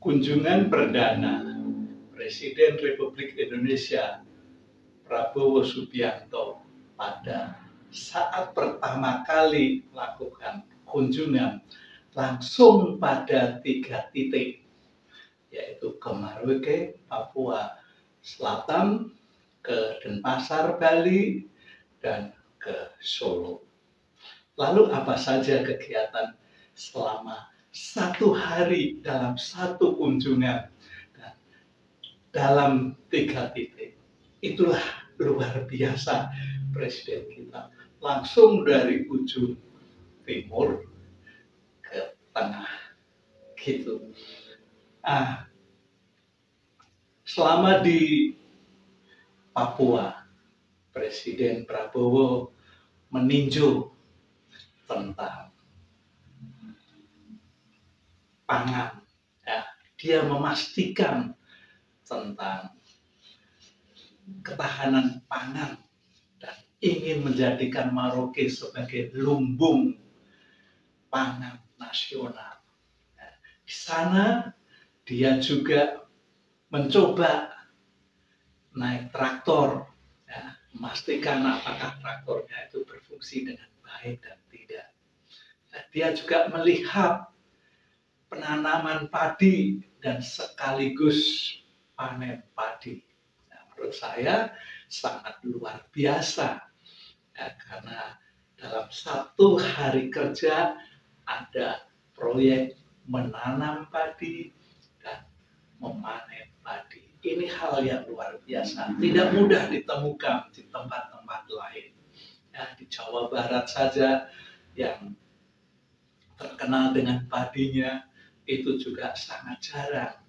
Kunjungan perdana Presiden Republik Indonesia Prabowo Subianto pada saat pertama kali melakukan kunjungan langsung pada 3 titik, yaitu ke Merauke, Papua Selatan, ke Denpasar, Bali, dan ke Solo. Lalu apa saja kegiatan selama 1 hari dalam 1 kunjungan dan dalam 3 titik? Itulah luar biasa Presiden kita, langsung dari ujung timur ke tengah gitu. Selama di Papua, Presiden Prabowo meninjau tentang pangan, dia memastikan tentang ketahanan pangan dan ingin menjadikan Merauke sebagai lumbung pangan nasional. Di sana dia juga mencoba naik traktor, memastikan apakah traktornya itu berfungsi dengan baik dan tidak. Dia juga melihat penanaman padi dan sekaligus panen padi. Menurut saya sangat luar biasa, karena dalam 1 hari kerja ada proyek menanam padi dan memanen padi. Ini hal yang luar biasa, tidak mudah ditemukan di tempat-tempat lain. Di Jawa Barat saja yang terkenal dengan padinya itu juga sangat jarang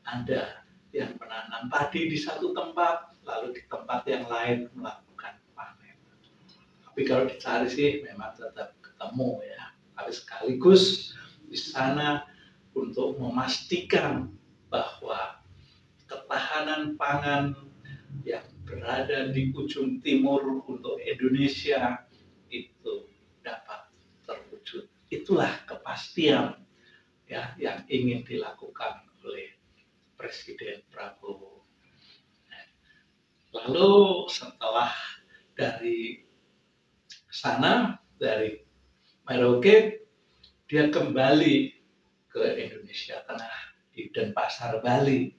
ada yang menanam padi di satu tempat, lalu di tempat yang lain melakukan panen. Tapi kalau dicari sih memang tetap ketemu ya. Tapi sekaligus di sana untuk memastikan bahwa ketahanan pangan yang berada di ujung timur untuk Indonesia itu dapat terwujud. Itulah kepastian yang ingin dilakukan oleh Presiden Prabowo. Lalu setelah dari sana, dari Merauke, dia kembali ke Indonesia Tengah di Denpasar, Bali.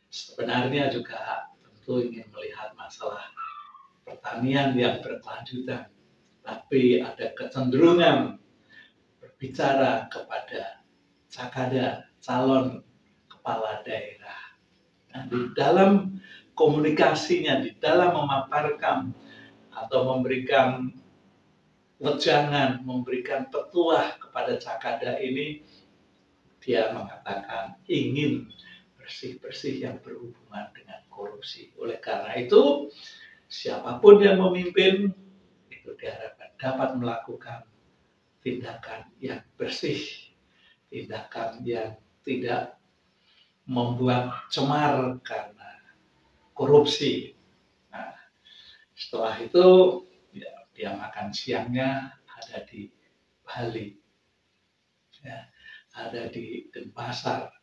Sebenarnya juga tentu ingin melihat masalah pertanian yang berkelanjutan, tapi ada kecenderungan berbicara kepada cakada, calon kepala daerah. Di dalam komunikasinya, di dalam memaparkan atau memberikan wejangan, memberikan petuah kepada cakada ini, dia mengatakan ingin bersih-bersih yang berhubungan dengan korupsi. Oleh karena itu, siapapun yang memimpin itu diharapkan dapat melakukan tindakan yang bersih, tindakan yang tidak membuat cemar karena korupsi. Setelah itu dia makan siangnya ada di Bali, ada di Denpasar.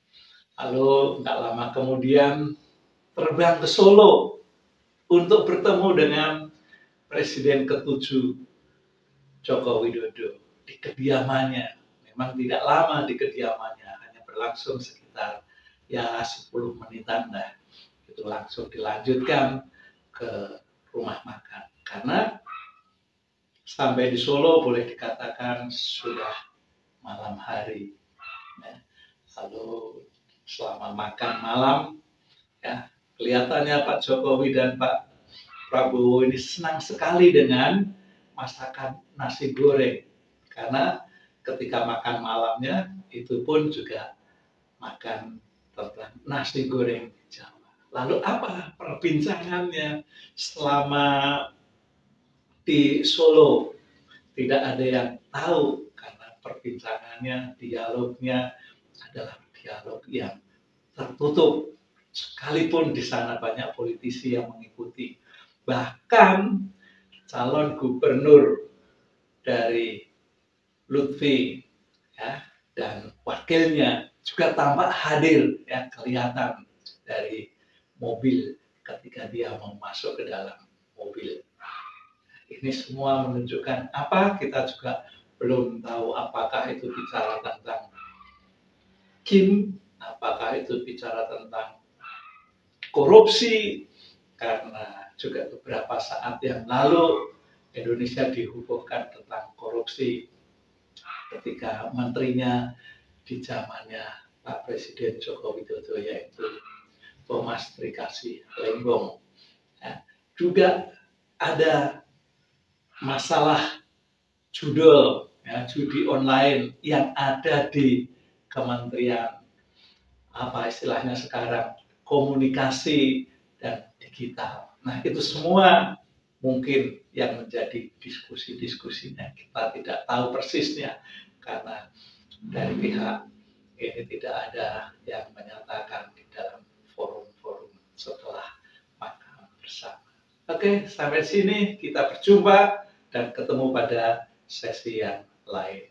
Lalu nggak lama kemudian terbang ke Solo untuk bertemu dengan Presiden ke-7 Joko Widodo di kediamannya. Memang tidak lama di kediamannya, hanya berlangsung sekitar 10 menitan lah. Itu langsung dilanjutkan ke rumah makan. Karena sampai di Solo boleh dikatakan sudah malam hari. Lalu selama makan malam, kelihatannya Pak Jokowi dan Pak Prabowo ini senang sekali dengan masakan nasi goreng. Karena ketika makan malamnya itu pun juga makan tentang nasi goreng Jawa. Lalu apa perbincangannya selama di Solo? Tidak ada yang tahu karena perbincangannya, dialognya adalah dialog yang tertutup. Sekalipun di sana banyak politisi yang mengikuti. Bahkan calon gubernur dari Lutfi dan wakilnya juga tampak hadir, ya, kelihatan dari mobil ketika dia mau masuk ke dalam mobil. Ini semua menunjukkan apa? Kita juga belum tahu apakah itu bicara tentang Kim, apakah itu bicara tentang korupsi, karena juga beberapa saat yang lalu Indonesia dihebohkan tentang korupsi ketika menterinya di zamannya Pak Presiden Joko Widodo, yaitu Thomas Trikasih Lembong. Ya, juga ada masalah judul, ya, judi online yang ada di Kementerian apa istilahnya sekarang, komunikasi dan digital. Nah, itu semua mungkin yang menjadi diskusi-diskusinya. Kita tidak tahu persisnya karena dari pihak ini tidak ada yang menyatakan di dalam forum-forum setelah makan bersama. Oke, sampai sini kita berjumpa dan ketemu pada sesi yang lain.